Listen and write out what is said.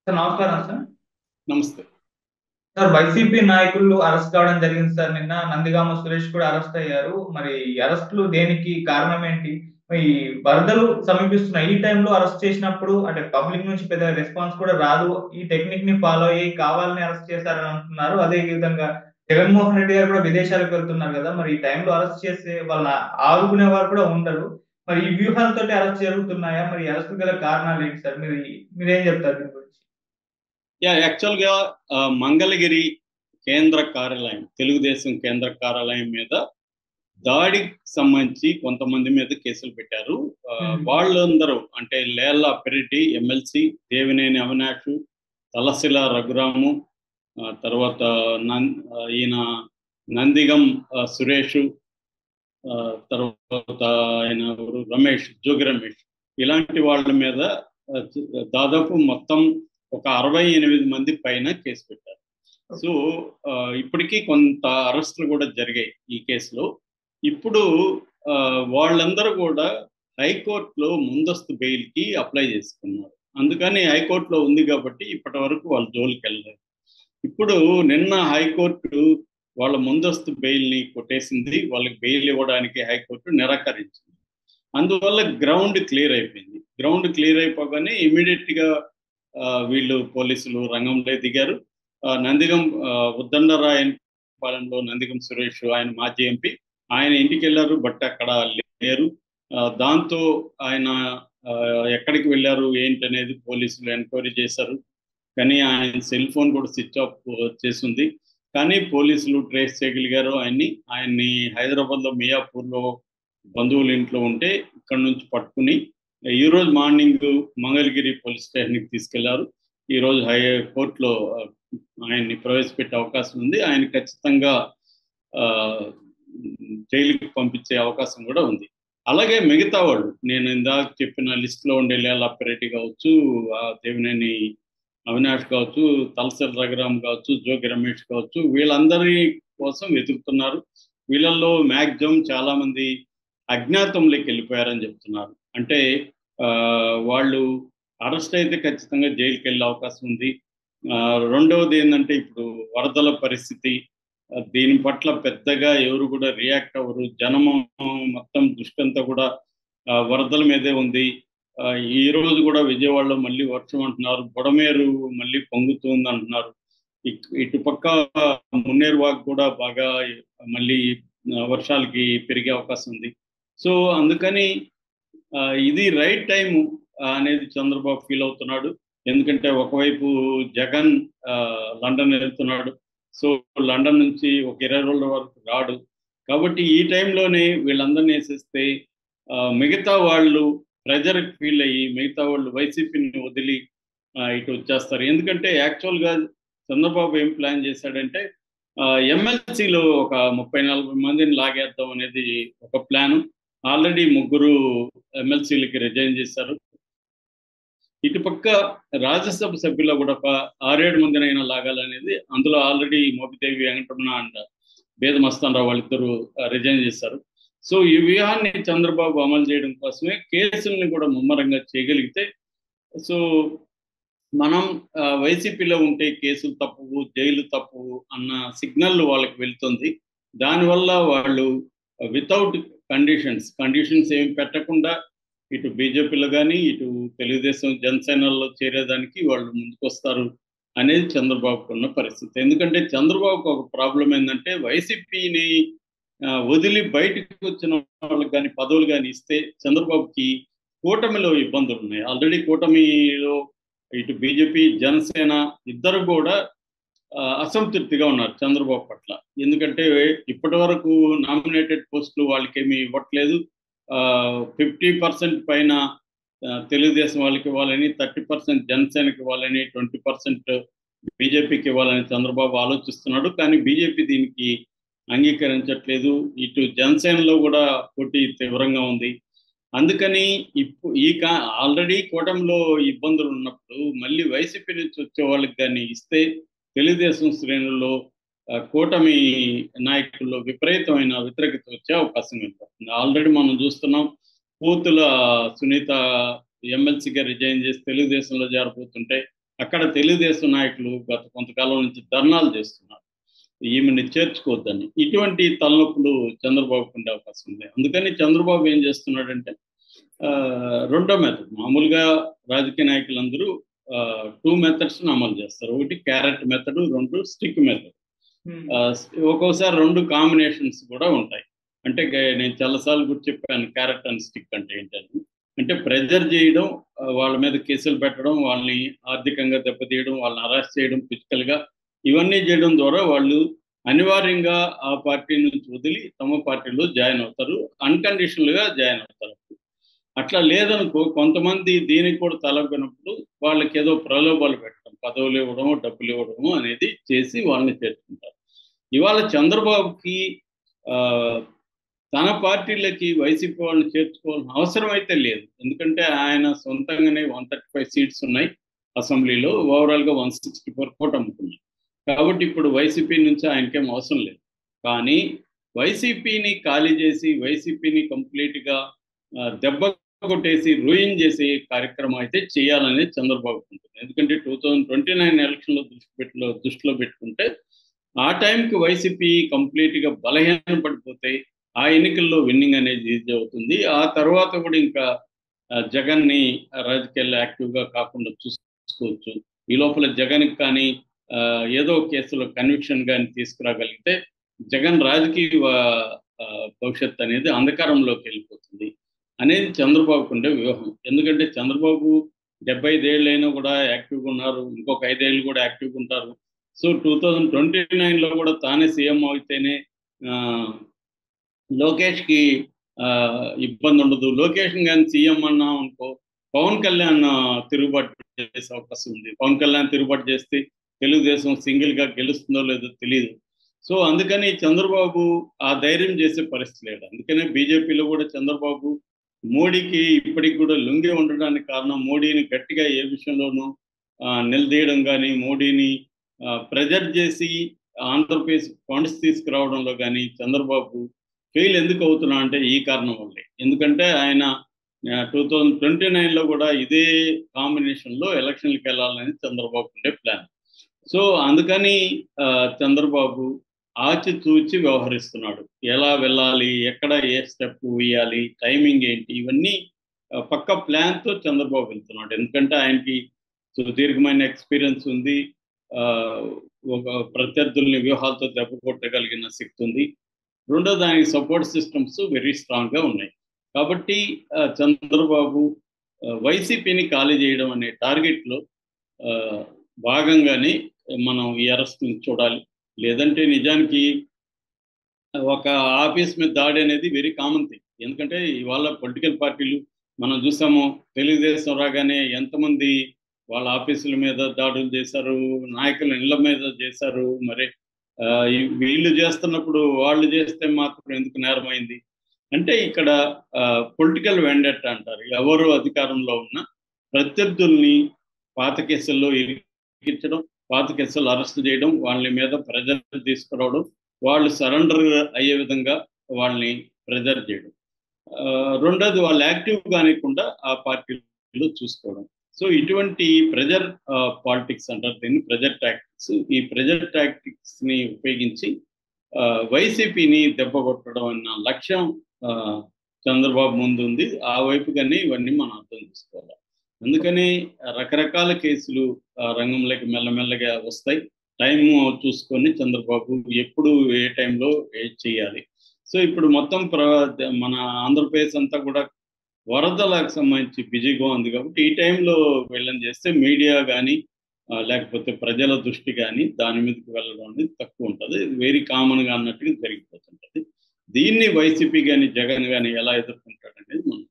Sir నమస్కారం sir. నమస్తే. Sir YCP నాయకులు అరెస్ట్ కావడం జరిగింది సార్. నిన్న నందిగామ సురేష్ కూడా అరెస్ట్ అయ్యారు. మరి ఈ అరెస్టులు దేనికి కారణం ఏంటి? ఈ వరదలు సమీపిస్తున్న ఈ టైంలో అరెస్ట్ చేసినప్పుడు అంటే పబ్లిక్ నుంచి పెద్ద రెస్పాన్స్ కూడా రాదు. ఈ టెక్నిక్ ని ఫాలో అయ్యి కావాలని అరెస్ట్ చేశారని అంటున్నారు. అదే విధంగా జగన్మోహన్ రెడ్డి గారు కూడా విదేశాలకు వెళ్తున్నారు కదా! మరి ఈ టైంలో అరెస్ట్ చేస్తే వాళ్ళని ఆదుకునే వారు కూడా ఉండరు. మరి ఈ వ్యూహాలతోటి అరెస్ట్ జరుగుతున్నాయా? మరి ఈ అరెస్ట్‌కి గల కారణాలు ఏంటి సార్? మీరేం చెప్తారు దీని గురించి? యాక్చువల్‌గా మంగళగిరి కేంద్ర కార్యాలయం, తెలుగుదేశం కేంద్ర కార్యాలయం మీద దాడికి సంబంధించి కొంతమంది మీద కేసులు పెట్టారు. హ్మ్. వాళ్ళందరూ అంటే లేళ్ల అప్పిరెడ్డి, ఎమ్మెల్సీ దేవినేని అవినాష్, తలశిల రఘురాము, తర్వాత ఈయన నందిగం సురేషు, తర్వాత ఆయన ఎవరు రమేష్, జోగి రమేష్, ఇలాంటి వాళ్ళ మీద దాదాపు మొత్తం ఒక 68 మంది పైన కేసు పెట్టారు. సో ఇప్పటికీ కొంత అరెస్టులు కూడా జరిగాయి ఈ కేసులో. ఇప్పుడు వాళ్ళందరూ కూడా హైకోర్టులో ముందస్తు బెయిల్కి అప్లై చేసుకున్నారు. అందుకని హైకోర్టులో ఉంది కాబట్టి ఇప్పటి వరకు వాళ్ళ జోలికి వెళ్ళలేదు. ఇప్పుడు నిన్న హైకోర్టు వాళ్ళ ముందస్తు బెయిల్ని కొట్టేసింది. వాళ్ళకి బెయిల్ ఇవ్వడానికి హైకోర్టు నిరాకరించింది. అందువల్ల గ్రౌండ్ క్లియర్ అయిపోయింది. గ్రౌండ్ క్లియర్ అయిపోగానే ఇమీడియట్గా వీళ్ళు పోలీసులు రంగంలో దిగారు. నందిగం ఉద్దండరాయన్ పాలెంలో నందిగం సురేష్, ఆయన మాజీ ఎంపీ, ఆయన ఇంటికి వెళ్ళారు, బట్ అక్కడ లేరు. దాంతో ఆయన ఎక్కడికి వెళ్ళారు ఏంటనేది పోలీసులు ఎంక్వైరీ చేశారు. కానీ ఆయన సెల్ ఫోన్ కూడా స్విచ్ ఆఫ్ చేసింది. కానీ పోలీసులు ట్రేస్ చేయగలిగారు ఆయన్ని హైదరాబాద్లో మియాపూర్లో బంధువుల ఇంట్లో ఉంటే ఇక్కడ నుంచి పట్టుకుని ఈరోజు మార్నింగ్ మంగళగిరి పోలీస్ స్టేషన్కి తీసుకెళ్లారు. ఈరోజు కోర్టులో ఆయన్ని ప్రవేశపెట్టే అవకాశం ఉంది. ఆయన ఖచ్చితంగా జైలుకి పంపించే అవకాశం కూడా ఉంది. అలాగే మిగతా వాళ్ళు నేను ఇందాక చెప్పిన లిస్టులో ఉండే లేళ్ల అప్పిరెడ్డి కావచ్చు, దేవినేని అవినాష్ కావచ్చు, తలసరి రఘురామ్ కావచ్చు, జోగి రమేష్ కావచ్చు, వీళ్ళందరి కోసం వెతుకుతున్నారు. వీళ్ళల్లో మ్యాక్సిమం చాలా మంది అజ్ఞాతంలోకి వెళ్ళిపోయారని చెప్తున్నారు. అంటే వాళ్ళు అరెస్ట్ అయితే ఖచ్చితంగా జైలుకి వెళ్ళే అవకాశం ఉంది. రెండవది ఏంటంటే ఇప్పుడు వరదల పరిస్థితి, దీని పట్ల పెద్దగా ఎవరు కూడా రియాక్ట్ అవ్వరు. జనము మొత్తం దృష్టి అంతా కూడా వరదల మీదే ఉంది. ఈ రోజు కూడా విజయవాడలో మళ్ళీ వర్షం అంటున్నారు, బుడమేరు మళ్ళీ పొంగుతుంది అంటున్నారు. ఇటుపక్క మున్నేరు వాగు కూడా బాగా మళ్ళీ వర్షాలకి పెరిగే అవకాశం ఉంది. సో అందుకని ఇది రైట్ టైం అనేది చంద్రబాబు ఫీల్ అవుతున్నాడు. ఎందుకంటే ఒకవైపు జగన్ లండన్ వెళ్తున్నాడు. సో లండన్ నుంచి ఒక 20 రోజుల వరకు రాడు. కాబట్టి ఈ టైంలోనే వీళ్ళందరినీ వేసేస్తే మిగతా వాళ్ళు ప్రెజర్కి ఫీల్ అయ్యి మిగతా వాళ్ళు వైసీపీని వదిలి ఇటు వచ్చేస్తారు. ఎందుకంటే యాక్చువల్గా చంద్రబాబు ఏం ప్లాన్ చేశాడంటే ఎమ్మెల్సీలో ఒక 30-40 మందిని లాగేద్దాం అనేది ఒక ప్లాను. ఆల్రెడీ 3 ఎమ్మెల్సీలకి రిజైన్ చేశారు. ఇటుపక్క రాజ్యసభ సభ్యుల్లో కూడా ఒక 6-7 మందినైనా లాగాలనేది, అందులో ఆల్రెడీ మోపిదేవి వెంకటరమణ అండ్ బేద మస్తానరావు వాళ్ళిద్దరూ రిజైన్ చేశారు. సో ఈ వ్యూహాన్ని చంద్రబాబు అమలు చేయడం కోసమే కేసుల్ని కూడా ముమ్మరంగా చేయగలిగితే, సో మనం వైసీపీలో ఉంటే కేసులు తప్పవు, జైలు తప్పవు అన్న సిగ్నల్ వాళ్ళకి వెళ్తుంది. దానివల్ల వాళ్ళు వితౌట్ కండిషన్స్ ఏమి పెట్టకుండా ఇటు బీజేపీలో కానీ ఇటు తెలుగుదేశం జనసేనలో చేరేదానికి వాళ్ళు ముందుకొస్తారు అనేది చంద్రబాబుకు ఉన్న పరిస్థితి. ఎందుకంటే చంద్రబాబుకు ఒక ప్రాబ్లం ఏంటంటే వైసీపీని వదిలి బయటకు వచ్చిన వాళ్ళకి కానీ పదవులు కానీ ఇస్తే చంద్రబాబుకి కూటమిలో ఇబ్బందులు ఉన్నాయి. ఆల్రెడీ కూటమిలో ఇటు బీజేపీ జనసేన ఇద్దరు కూడా అసంతృప్తిగా ఉన్నారు చంద్రబాబు పట్ల. ఎందుకంటే ఇప్పటి వరకు నామినేటెడ్ పోస్టులు వాళ్ళకేమీ ఇవ్వట్లేదు. 50% పైన తెలుగుదేశం వాళ్ళకి ఇవ్వాలని, 30% జనసేనకి ఇవ్వాలని, 20% బీజేపీకి ఇవ్వాలని చంద్రబాబు ఆలోచిస్తున్నాడు. కానీ బీజేపీ దీనికి అంగీకరించట్లేదు. ఇటు జనసేనలో కూడా పోటీ తీవ్రంగా ఉంది. అందుకని ఆల్రెడీ కూటమిలో ఇబ్బందులు ఉన్నప్పుడు మళ్ళీ వైసీపీ నుంచి వచ్చే వాళ్ళకి కానీ ఇస్తే తెలుగుదేశం శ్రేణుల్లో కూటమి నాయకుల్లో విపరీతమైన వ్యతిరేకత వచ్చే అవకాశం ఏర్పడుతుంది. ఆల్రెడీ మనం చూస్తున్నాం, పూతుల సునీత ఎమ్మెల్సీగా రిజైన్ చేసి తెలుగుదేశంలో చేరబోతుంటే అక్కడ తెలుగుదేశం నాయకులు గత కొంతకాలం నుంచి ధర్నాలు చేస్తున్నారు ఈమెని చేర్చుకోవద్దని. ఇటువంటి తలనొప్పులు చంద్రబాబుకు ఉండే అవకాశం ఉంది. అందుకని చంద్రబాబు ఏం చేస్తున్నాడంటే రెండో మెథడ్, మామూలుగా రాజకీయ నాయకులందరూ 2 మెథడ్స్ని అమలు చేస్తారు. ఒకటి క్యారెట్ మెథడ్, 2 స్టిక్ మెథడ్. ఒక్కోసారి 2 కాంబినేషన్స్ కూడా ఉంటాయి. అంటే నేను చాలాసార్లు గుర్తు చెప్పాను క్యారెట్ అండ్ స్టిక్ అంటే ఏంటని. అంటే ప్రెజర్ చేయడం, వాళ్ళ మీద కేసులు పెట్టడం, వాళ్ళని ఆర్థికంగా దెబ్బతీయడం, వాళ్ళని అరెస్ట్ చేయడం ఫిజికల్గా, ఇవన్నీ చేయడం ద్వారా వాళ్ళు అనివార్యంగా ఆ పార్టీ నుంచి వదిలి తమ పార్టీలో జాయిన్ అవుతారు, అన్కండిషనల్గా జాయిన్ అవుతారు. అట్లా లేదనుకో కొంతమంది దీనికి కూడా తలపినప్పుడు వాళ్ళకి ఏదో ప్రలోభాలు పెట్టడం, పదవులు ఇవ్వడము, డబ్బులు ఇవ్వడము అనేది చేసి వాళ్ళని చేర్చుకుంటారు. ఇవాళ చంద్రబాబుకి తన పార్టీలకి వైసీపీ వాళ్ళని చేర్చుకోవాల్సిన అవసరం అయితే లేదు. ఎందుకంటే ఆయన సొంతంగానే 135 సీట్స్ ఉన్నాయి అసెంబ్లీలో, ఓవరాల్గా 164 కూటమి. కాబట్టి ఇప్పుడు వైసీపీ నుంచి ఆయనకేం అవసరం లేదు. కానీ వైసీపీని ఖాళీ చేసి వైసీపీని కంప్లీట్గా దెబ్బ కొట్టేసి రూయిన్ చేసే కార్యక్రమం అయితే చేయాలనేది చంద్రబాబు ఉంటుంది. ఎందుకంటే 2029 ఎలక్షన్లో దృష్టిలో పెట్టుకుంటే ఆ టైంకి వైసీపీ కంప్లీట్గా బలహీన పడిపోతే ఆ ఎన్నికల్లో విన్నింగ్ అనేది ఈజీ అవుతుంది. ఆ తర్వాత కూడా ఇంకా జగన్ని రాజకీయాల్లో యాక్టివ్గా కాకుండా చూసుకోవచ్చు. ఈ లోపల జగన్కి కానీ ఏదో కేసులో కన్విక్షన్ కానీ తీసుకురాగలిగితే జగన్ రాజకీయ భవిష్యత్తు అనేది అంధకారంలోకి వెళ్ళిపోతుంది అనేది చంద్రబాబుకు ఉండే వ్యూహం. ఎందుకంటే చంద్రబాబు 75 ఏళ్ళైనా కూడా యాక్టివ్గా ఉన్నారు, ఇంకొక 5 ఏళ్ళు కూడా యాక్టివ్గా ఉంటారు. సో 2029లో కూడా తానే సీఎం అయితేనే లోకేష్కి ఇబ్బంది ఉండదు. లోకేష్ కానీ సీఎం అన్నాం అనుకో పవన్ కళ్యాణ్ తిరుగుబాటు చేసే అవకాశం ఉంది. పవన్ కళ్యాణ్ తిరుగుబాటు చేస్తే తెలుగుదేశం సింగిల్గా గెలుస్తుందో లేదో తెలియదు. సో అందుకని చంద్రబాబు ఆ ధైర్యం చేసే పరిస్థితి లేదు. అందుకనే బీజేపీలో కూడా చంద్రబాబు మోడీకి ఇప్పటికి కూడా లొంగి ఉండడానికి కారణం మోడీని గట్టిగా ఏ విషయంలోనూ నిలదీయడం కానీ, మోడీని ప్రెజర్ చేసి ఆంధ్రప్రదేశ్ ఫండ్స్ తీసుకురావడంలో కానీ చంద్రబాబు ఫెయిల్ ఎందుకు అవుతున్నా అంటే ఈ కారణం వల్లే. ఎందుకంటే ఆయన 2029లో కూడా ఇదే కాంబినేషన్లో ఎలక్షన్లకు వెళ్ళాలని చంద్రబాబు ఉండే ప్లాన్. సో అందుకని చంద్రబాబు ఆచితూచి వ్యవహరిస్తున్నాడు. ఎలా వెళ్ళాలి, ఎక్కడ ఏ స్టెప్ వేయాలి, టైమింగ్ ఏంటి, ఇవన్నీ పక్క ప్లాన్తో చంద్రబాబు వెళ్తున్నాడు. ఎందుకంటే ఆయనకి సుదీర్ఘమైన ఎక్స్పీరియన్స్ ఉంది, ఒక ప్రత్యర్థుల్ని వ్యూహాలతో దెబ్బ కొట్టగలిగిన శక్తి ఉంది. రెండోది ఆయనకి సపోర్ట్ సిస్టమ్స్ వెరీ స్ట్రాంగ్గా ఉన్నాయి. కాబట్టి చంద్రబాబు వైసీపీని ఖాళీ చేయడం అనే టార్గెట్లో భాగంగానే మనం ఈ అరెస్ట్ని చూడాలి. లేదంటే నిజానికి ఒక ఆఫీస్ మీద దాడి అనేది వెరీ కామన్ థింగ్. ఎందుకంటే ఇవాళ పొలిటికల్ పార్టీలు మనం చూసాము, తెలుగుదేశం రాగానే ఎంతమంది వాళ్ళ ఆఫీసుల మీద దాడులు చేశారు, నాయకుల ఇళ్ల మీద చేశారు. మరి వీళ్ళు చేస్తున్నప్పుడు వాళ్ళు చేస్తే మాత్రం ఎందుకు నేరమైంది అంటే ఇక్కడ పొలిటికల్ వెండెట్ అంటారు. ఎవరు అధికారంలో ఉన్న ప్రత్యర్థుల్ని పాత కేసుల్లో ఇరికించడం, పాత కేసులు అరెస్ట్ చేయడం, వాళ్ళ మీద ప్రెజర్ తీసుకురావడం, వాళ్ళు సరెండర్ అయ్యే విధంగా వాళ్ళని ప్రెజర్ చేయడం. రెండోది వాళ్ళు యాక్టివ్ కానికుండా ఆ పార్టీలో చూసుకోవడం. సో ఇటువంటి ప్రెజర్ పాలిటిక్స్ అంటారు దీన్ని, ప్రెజర్ టాక్టిక్స్. ఈ ప్రెజర్ టాక్టిక్స్ని ఉపయోగించి వైసీపీని దెబ్బ కొట్టడం అన్న లక్ష్యం చంద్రబాబు ముందు ఉంది. ఆ వైపుగానే ఇవన్నీ మనం అర్థం చేసుకోవాలి. అందుకని రకరకాల కేసులు రంగంలోకి మెల్లమెల్లగా వస్తాయి. టైం చూసుకొని చంద్రబాబు ఎప్పుడు ఏ టైంలో చేయాలి. సో ఇప్పుడు మొత్తం మన ఆంధ్రప్రదేశ్ అంతా కూడా వరదలకు సంబంధించి బిజీగా ఉంది. కాబట్టి ఈ టైంలో వీళ్ళని చేస్తే మీడియా కానీ లేకపోతే ప్రజల దృష్టి కానీ దాని మీదకి వెళ్ళడం అనేది తక్కువ ఉంటుంది. వెరీ కామన్గా అన్నట్టుగా జరిగిపోతుంటుంది. దీన్ని వైసీపీ కానీ జగన్ కానీ ఎలా ఎదుర్కొంటాడనేది మనం